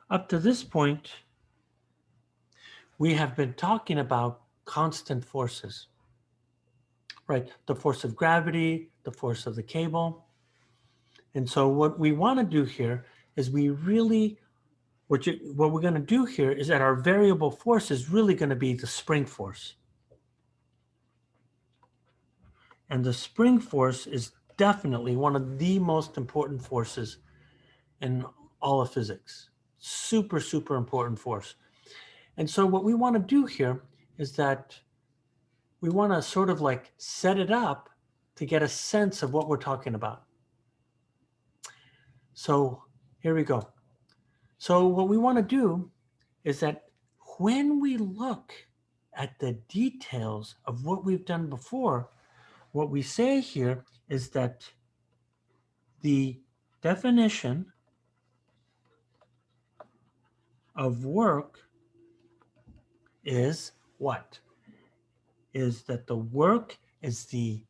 Up to this point, we have been talking about constant forces, right? The force of gravity, the force of the cable. And so what we want to do here is what we're going to do here is that our variable force is really going to be the spring force. And the spring force is definitely one of the most important forces in all of physics. Super, super important force. And so what we want to do here is that we want to sort of like set it up to get a sense of what we're talking about. So here we go. So what we want to do is that when we look at the details of what we've done before, what we say here is that the definition of work is what? Is that the work is the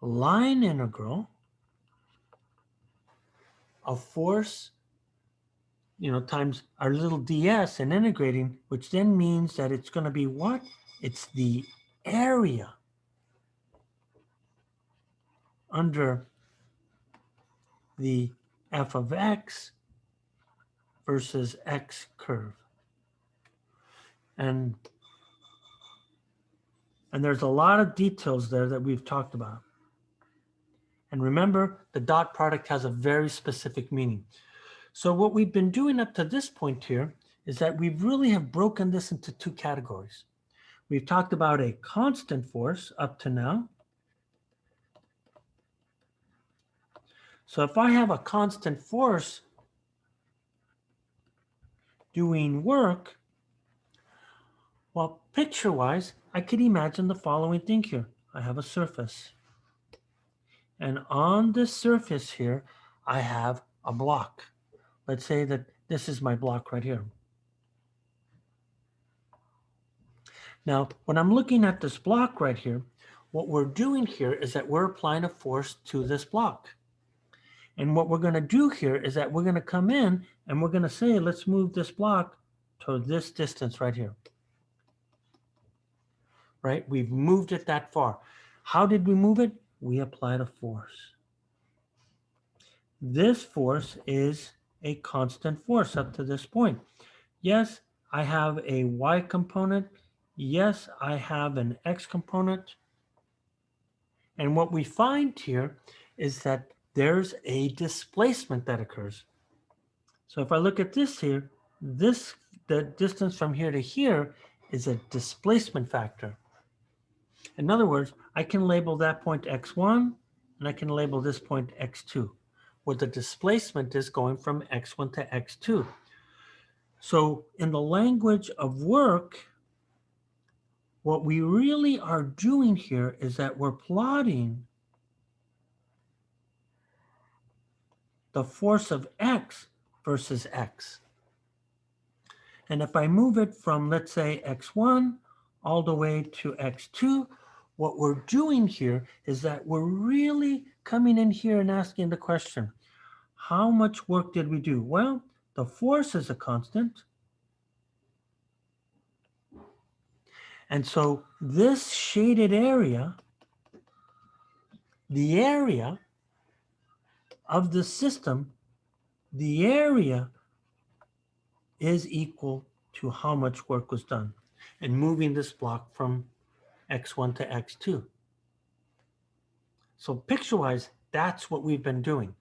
line integral of force, times our little ds and integrating, which then means that it's going to be what? It's the area under the f of x versus x curve. And there's a lot of details there that we've talked about. And remember, the dot product has a very specific meaning. So what we've been doing up to this point here is that we really have broken this into two categories. We've talked about a constant force up to now. So if I have a constant force doing work, well, picture-wise, I could imagine the following thing here. I have a surface. And on this surface here, I have a block. Let's say that this is my block right here. Now, when I'm looking at this block right here, what we're doing here is that we're applying a force to this block. And what we're going to do here is that we're going to come in and we're going to say, let's move this block to this distance right here. Right? We've moved it that far. How did we move it? We applied a force. This force is a constant force up to this point. Yes, I have a y component. Yes, I have an x component. And what we find here is that there's a displacement that occurs. So if I look at this here, the distance from here to here is a displacement factor. In other words, I can label that point x1 and I can label this point x2, where the displacement is going from x1 to x2. So in the language of work, what we really are doing here is that we're plotting the force of x versus x. And if I move it from, let's say, x1 all the way to x2, what we're doing here is that we're really coming in here and asking the question, how much work did we do? Well, the force is a constant. And so this shaded area, the area of the system, the area is equal to how much work was done in moving this block from x1 to x2. So picture-wise, that's what we've been doing.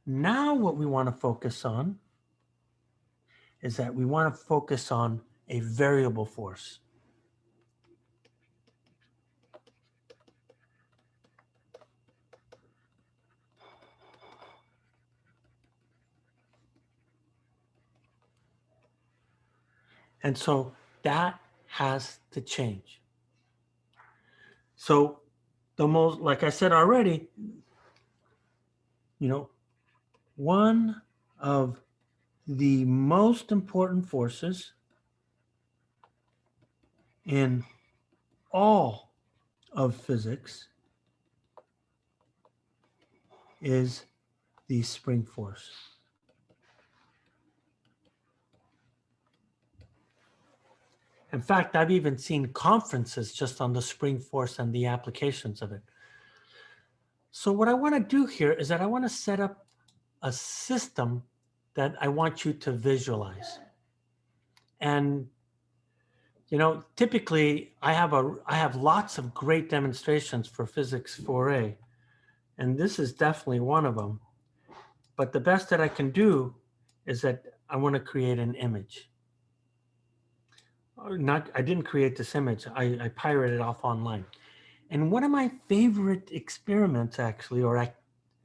Now what we want to focus on is that we want to focus on a variable force. And so that has to change. So like I said already, one of the most important forces in all of physics is the spring force. In fact, I've even seen conferences just on the spring force and the applications of it. So what I want to do here is that I want to set up a system that I want you to visualize. And typically I have lots of great demonstrations for Physics 4A, and this is definitely one of them. But the best that I can do is that I want to create an image. I didn't create this image. I pirated it off online. And one of my favorite experiments, actually, or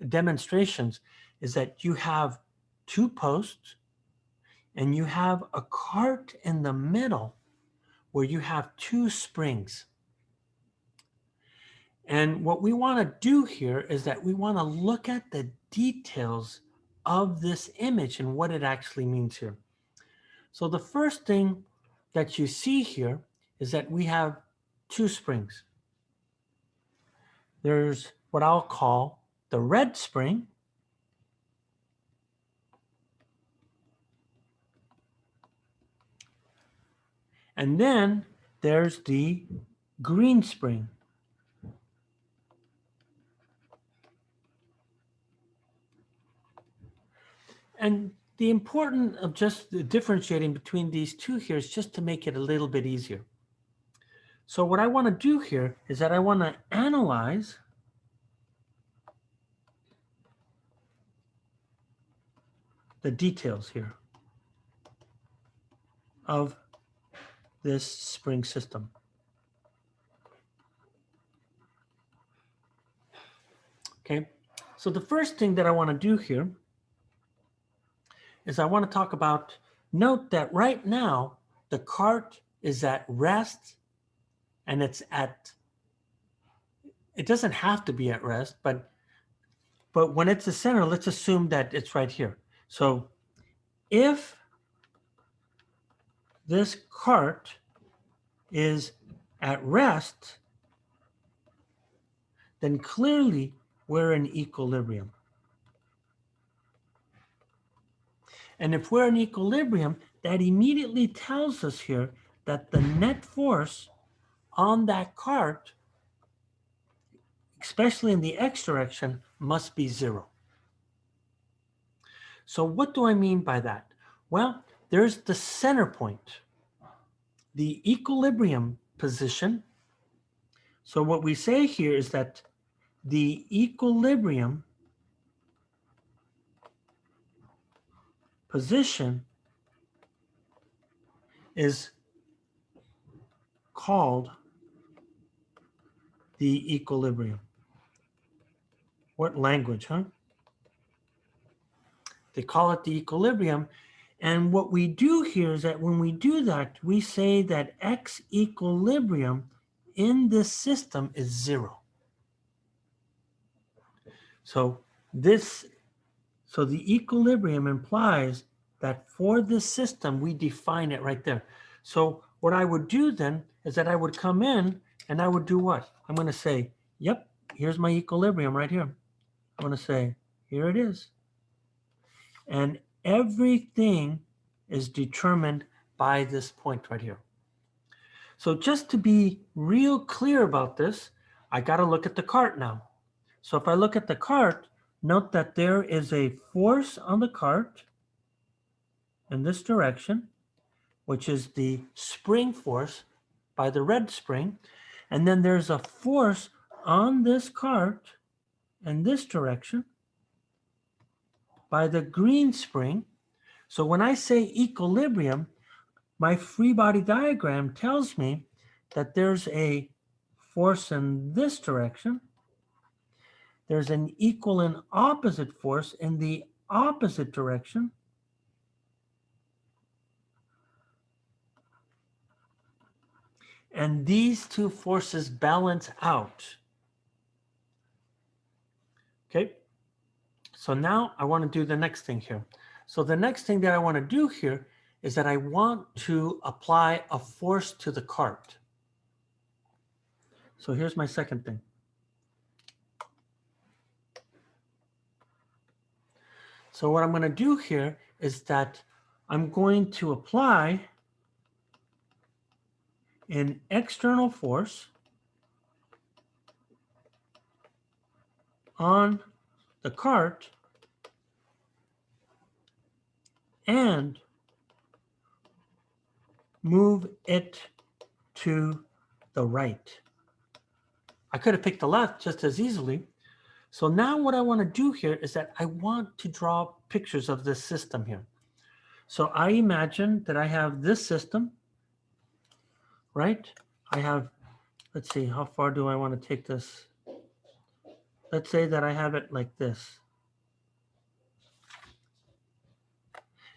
demonstrations, is that you have two posts and you have a cart in the middle where you have two springs. And what we want to do here is that we want to look at the details of this image and what it actually means here. So the first thing that you see here is that we have two springs. There's what I'll call the red spring, and then there's the green spring. And the importance of just differentiating between these two here is just to make it a little bit easier. So what I want to do here is that I want to analyze the details here of this spring system. Okay, so the first thing that I want to do here is I want to talk about, note that right now the cart is at rest, and it doesn't have to be at rest, but when it's the center, let's assume that it's right here. So if this cart is at rest, then clearly we're in equilibrium. And if we're in equilibrium, that immediately tells us here that the net force on that cart, especially in the x direction, must be 0. So what do I mean by that? Well, there's the center point, the equilibrium position. So what we say here is that the equilibrium position is called the equilibrium. What language, huh? They call it the equilibrium. And what we do here is that when we do that, we say that x equilibrium in this system is 0. So the equilibrium implies that for this system, we define it right there. So what I would do then is that I would come in and I would do what? I'm going to say, yep, here's my equilibrium right here. I'm going to say, here it is. And everything is determined by this point right here. So just to be real clear about this, I got to look at the cart now. So if I look at the cart, note that there is a force on the cart in this direction, which is the spring force by the red spring. And then there's a force on this cart in this direction by the green spring. So when I say equilibrium, my free body diagram tells me that there's a force in this direction. There's an equal and opposite force in the opposite direction. And these two forces balance out. Okay, so now I want to do the next thing here. So the next thing that I want to do here is that I want to apply a force to the cart. So here's my second thing. So what I'm going to do here is that I'm going to apply an external force on the cart and move it to the right. I could have picked the left just as easily. So now what I want to do here is that I want to draw pictures of this system here. So I imagine that I have this system, right? I have, let's see, how far do I want to take this? Let's say that I have it like this.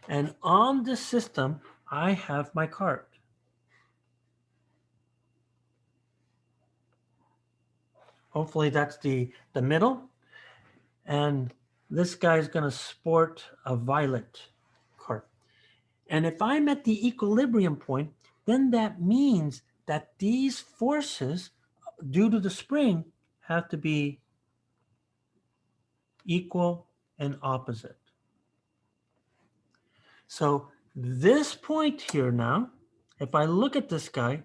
And on this system, I have my cart. Hopefully that's the middle. And this guy's going to sport a violet cart. And if I'm at the equilibrium point, then that means that these forces due to the spring have to be equal and opposite. So this point here now, if I look at this guy,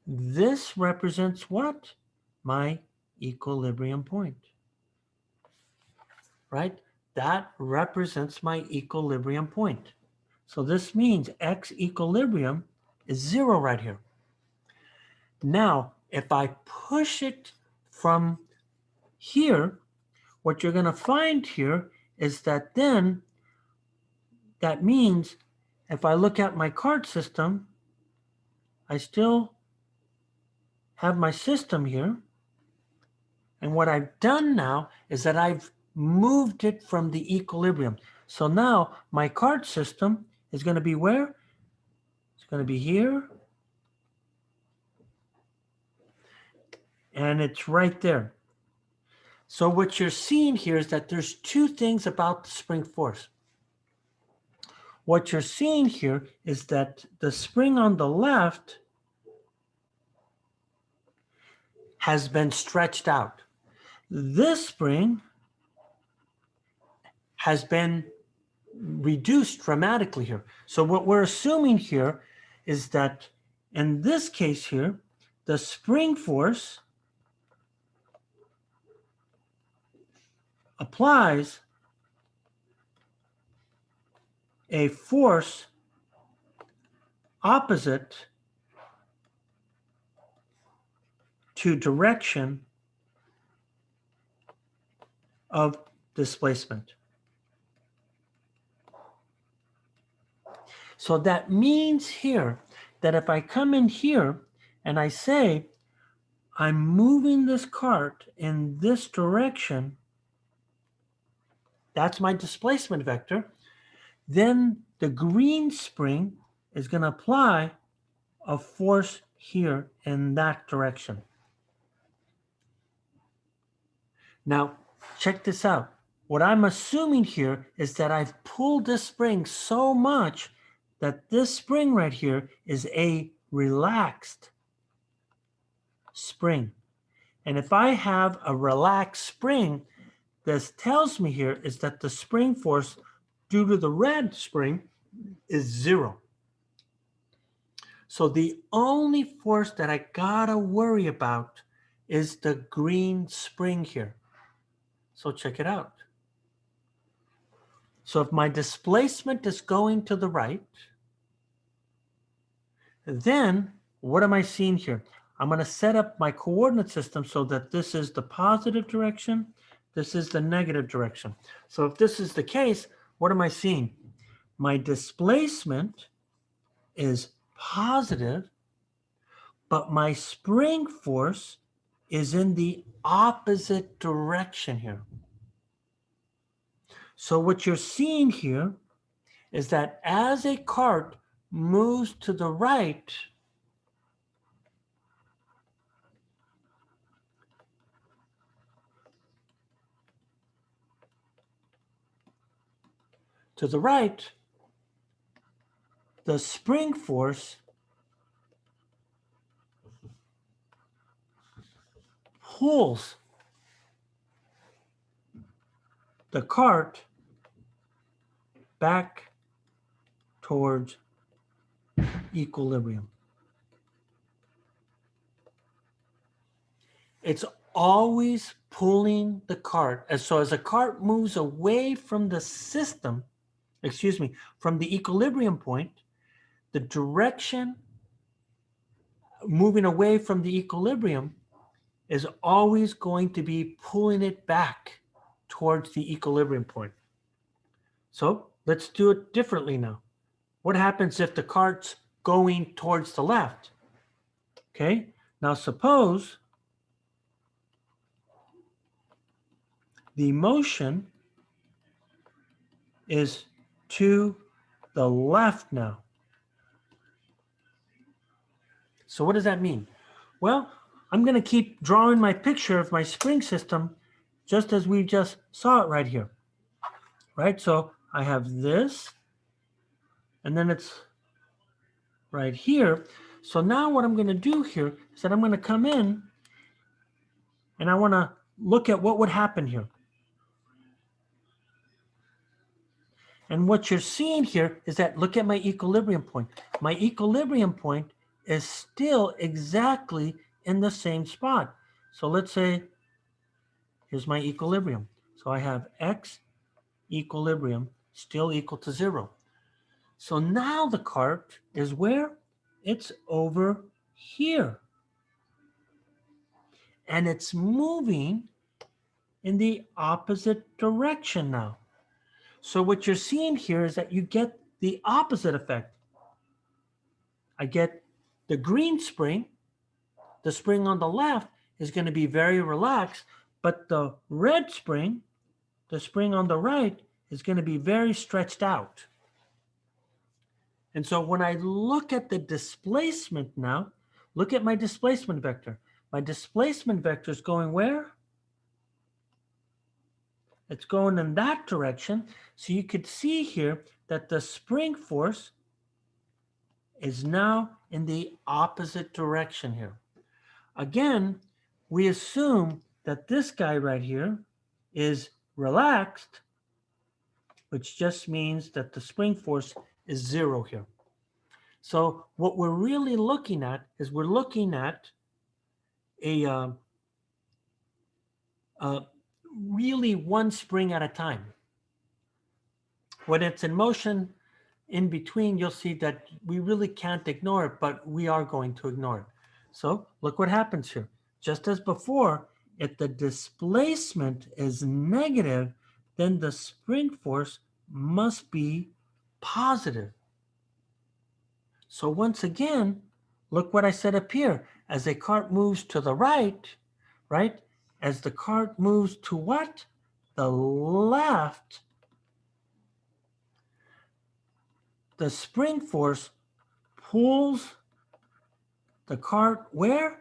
this represents what? My equilibrium point, right? That represents my equilibrium point. So this means X equilibrium is 0 right here. Now, if I push it from here, what you're going to find here is that then that means if I look at my card system, I still have my system here. And what I've done now is that I've moved it from the equilibrium. So now my card system is going to be where? It's going to be here. And it's right there. So what you're seeing here is that there's two things about the spring force. What you're seeing here is that the spring on the left has been stretched out. This spring has been reduced dramatically here. So what we're assuming here is that in this case here, the spring force applies a force opposite to direction of displacement. So that means here that if I come in here and I say, I'm moving this cart in this direction, that's my displacement vector, then the green spring is going to apply a force here in that direction. Now, check this out. What I'm assuming here is that I've pulled this spring so much that this spring right here is a relaxed spring. And if I have a relaxed spring, this tells me here is that the spring force due to the red spring is 0. So the only force that I gotta worry about is the green spring here. So check it out. So if my displacement is going to the right, then what am I seeing here? I'm going to set up my coordinate system so that this is the positive direction, this is the negative direction. So if this is the case, what am I seeing? My displacement is positive, but my spring force is in the opposite direction here. So what you're seeing here is that as a cart moves to the right, the spring force pulls the cart back towards equilibrium. It's always pulling the cart. And so as a cart moves away from the system, excuse me, from the equilibrium point, the direction moving away from the equilibrium is always going to be pulling it back towards the equilibrium point. So let's do it differently now. What happens if the cart's going towards the left? Okay, now suppose the motion is to the left now. So what does that mean? Well, I'm going to keep drawing my picture of my spring system just as we just saw it right here. Right? So I have this, and then it's right here. So now what I'm going to do here is that I'm going to come in and I want to look at what would happen here. And what you're seeing here is that look at my equilibrium point. My equilibrium point is still exactly in the same spot. So let's say, here's my equilibrium. So I have X equilibrium still equal to 0. So now the cart is where? It's over here. And it's moving in the opposite direction now. So what you're seeing here is that you get the opposite effect. I get the green spring, the spring on the left is going to be very relaxed, but the red spring, the spring on the right, is going to be very stretched out. And so when I look at the displacement now, look at my displacement vector. My displacement vector is going where? It's going in that direction. So you could see here that the spring force is now in the opposite direction here. Again, we assume that this guy right here is relaxed, which just means that the spring force is 0 here. So what we're really looking at is we're looking at a really one spring at a time. When it's in motion in between, you'll see that we really can't ignore it, but we are going to ignore it. So look what happens here. Just as before, if the displacement is negative, then the spring force must be positive. So once again, look what I said up here. As a cart moves to the right, right? As the cart moves to what? The left, the spring force pulls the cart where?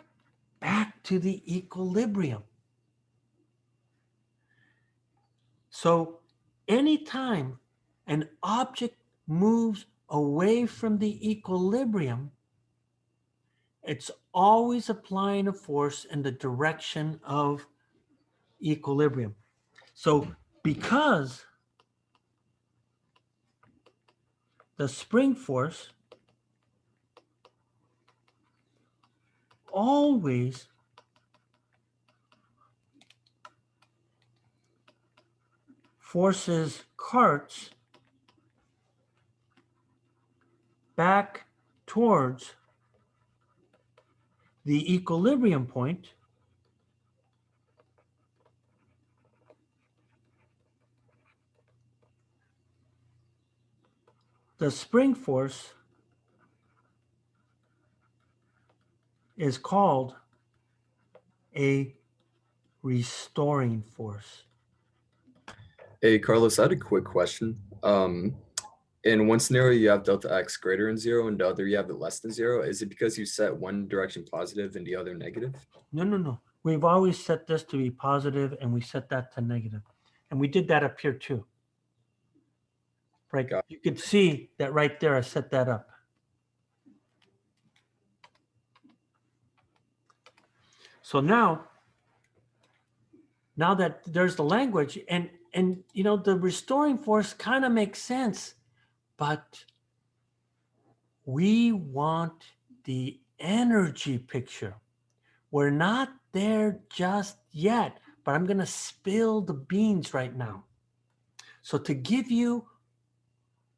Back to the equilibrium. So anytime an object moves away from the equilibrium, it's always applying a force in the direction of equilibrium. So because the spring force always forces carts back towards the equilibrium point, the spring force is called a restoring force. Hey, Carlos, I had a quick question. In one scenario, you have delta x greater than 0, and the other you have it less than 0. Is it because you set one direction positive and the other negative? No. We've always set this to be positive and we set that to negative. And we did that up here too. Right? Got You could see that right there, I set that up. So now that there's the language and you know, the restoring force kind of makes sense, but we want the energy picture. We're not there just yet, but I'm going to spill the beans right now. So to give you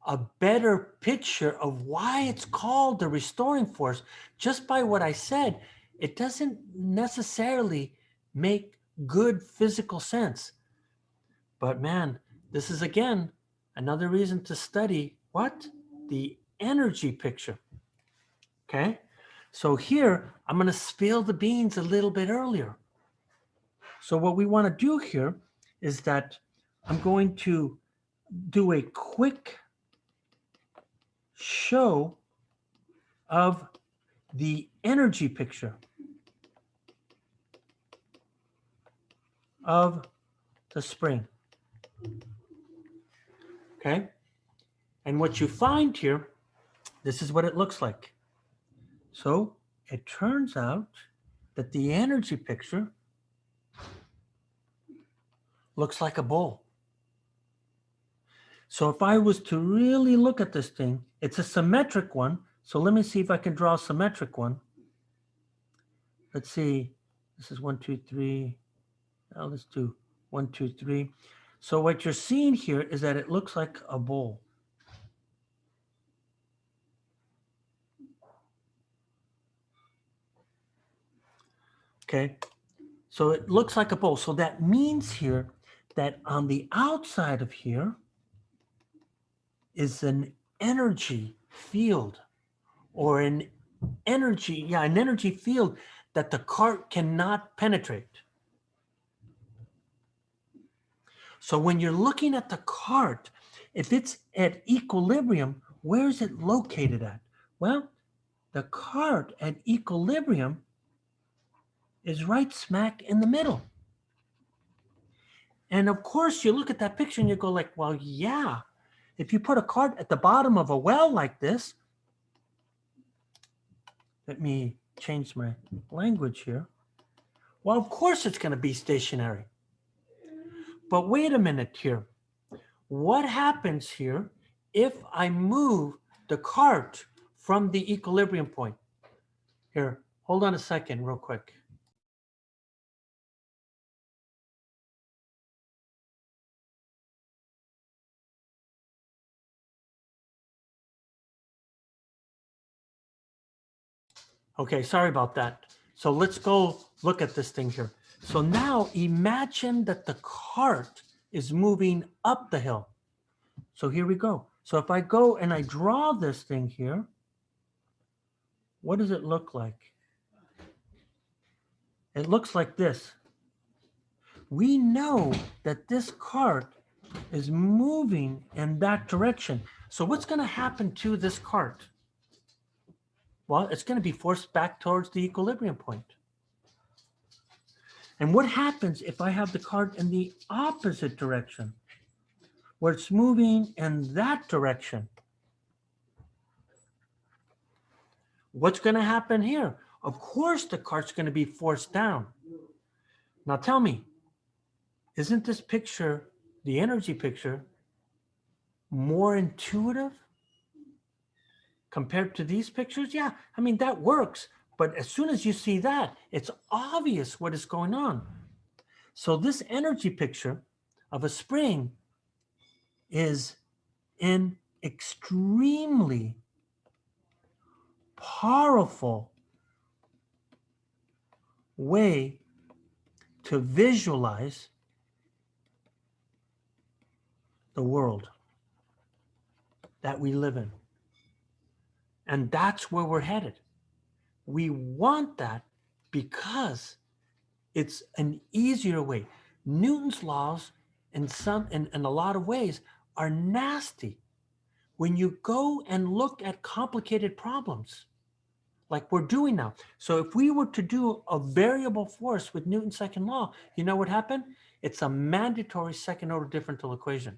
a better picture of why it's called the restoring force, just by what I said, it doesn't necessarily make good physical sense. But man, this is again another reason to study what? The energy picture. Okay? So here, I'm going to spill the beans a little bit earlier. So what we want to do here is that I'm going to do a quick show of the energy picture of the spring. Okay? And what you find here, this is what it looks like. So it turns out that the energy picture looks like a bowl. So if I was to really look at this thing, it's a symmetric one. So let me see if I can draw a symmetric one. Let's see. This is 1, 2, 3. Now let's do 1, 2, 3. So what you're seeing here is that it looks like a bowl. Okay. So it looks like a bowl. So that means here that on the outside of here is an energy field or an energy field that the cart cannot penetrate. So when you're looking at the cart, if it's at equilibrium, where is it located at? Well, the cart at equilibrium is right smack in the middle. And of course, you look at that picture and you go like, well, yeah, if you put a cart at the bottom of a well like this, let me change my language here. Well, of course it's going to be stationary. But wait a minute here. What happens here if I move the cart from the equilibrium point? Here, hold on a second real quick. Okay, sorry about that. So let's go look at this thing here. So now imagine that the cart is moving up the hill. So here we go. So if I go and I draw this thing here, what does it look like? It looks like this. We know that this cart is moving in that direction. So what's going to happen to this cart? Well, it's going to be forced back towards the equilibrium point. And what happens if I have the cart in the opposite direction, where it's moving in that direction? What's going to happen here? Of course, the cart's going to be forced down. Now tell me, isn't this picture, the energy picture, more intuitive compared to these pictures? Yeah, I mean, that works. But as soon as you see that, it's obvious what is going on. So this energy picture of a spring is an extremely powerful way to visualize the world that we live in. And that's where we're headed. We want that because it's an easier way. Newton's laws in a lot of ways are nasty when you go and look at complicated problems like we're doing now. So if we were to do a variable force with Newton's second law, you know what happened? It's a mandatory second order differential equation.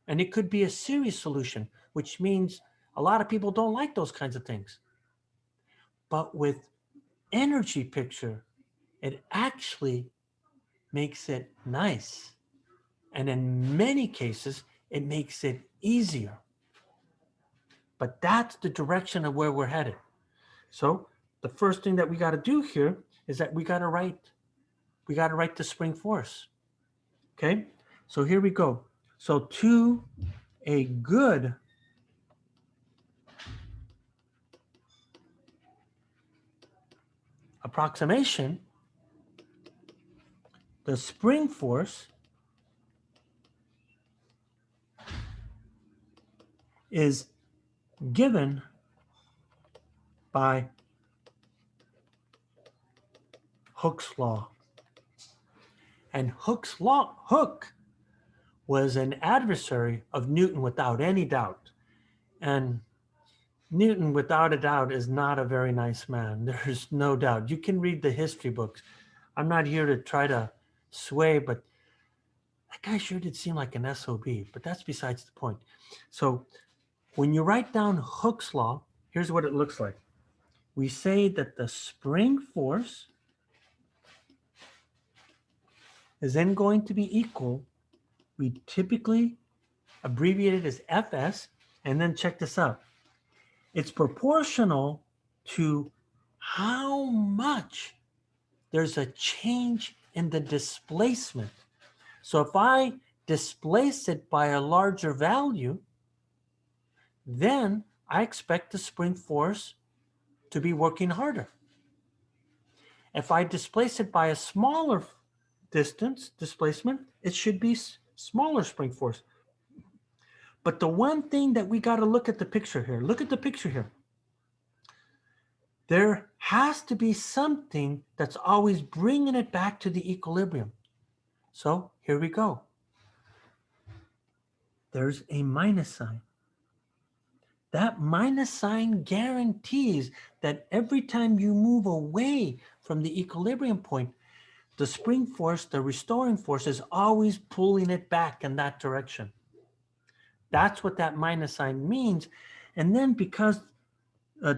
And it could be a series solution, which means a lot of people don't like those kinds of things. But with energy picture, it actually makes it nice. And in many cases, it makes it easier. But that's the direction of where we're headed. So the first thing that we got to do here is that we got to write the spring force. Okay, so here we go. So to a good approximation, the spring force is given by Hooke's law. And Hooke was an adversary of Newton without any doubt. And Newton, without a doubt, is not a very nice man. There's no doubt. You can read the history books. I'm not here to try to sway, but that guy sure did seem like an SOB, but that's besides the point. So when you write down Hooke's law, here's what it looks like. We say that the spring force is then going to be equal, we typically abbreviate it as Fs, and then check this out. It's proportional to how much there's a change in the displacement. So if I displace it by a larger value, then I expect the spring force to be working harder. If I displace it by a smaller displacement, it should be smaller spring force. But the one thing that we got to look at the picture here, look at the picture here. There has to be something that's always bringing it back to the equilibrium. So here we go. There's a minus sign. That minus sign guarantees that every time you move away from the equilibrium point, the spring force, the restoring force, is always pulling it back in that direction. That's what that minus sign means. And then because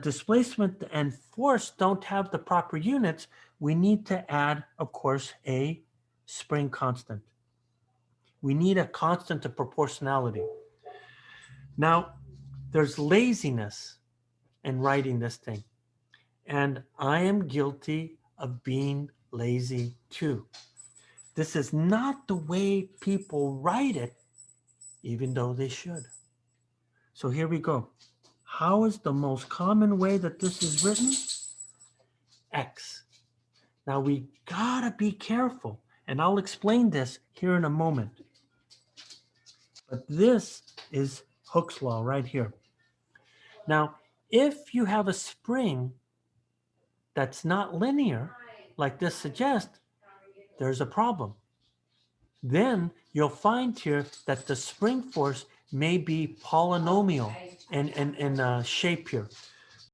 displacement and force don't have the proper units, we need to add, of course, a spring constant. We need a constant of proportionality. Now, there's laziness in writing this thing. And I am guilty of being lazy too. This is not the way people write it, even though they should. So here we go. How is the most common way that this is written? X. Now we gotta be careful, and I'll explain this here in a moment. But this is Hooke's law right here. Now, if you have a spring that's not linear, like this suggests, there's a problem. Then you'll find here that the spring force may be polynomial in shape here.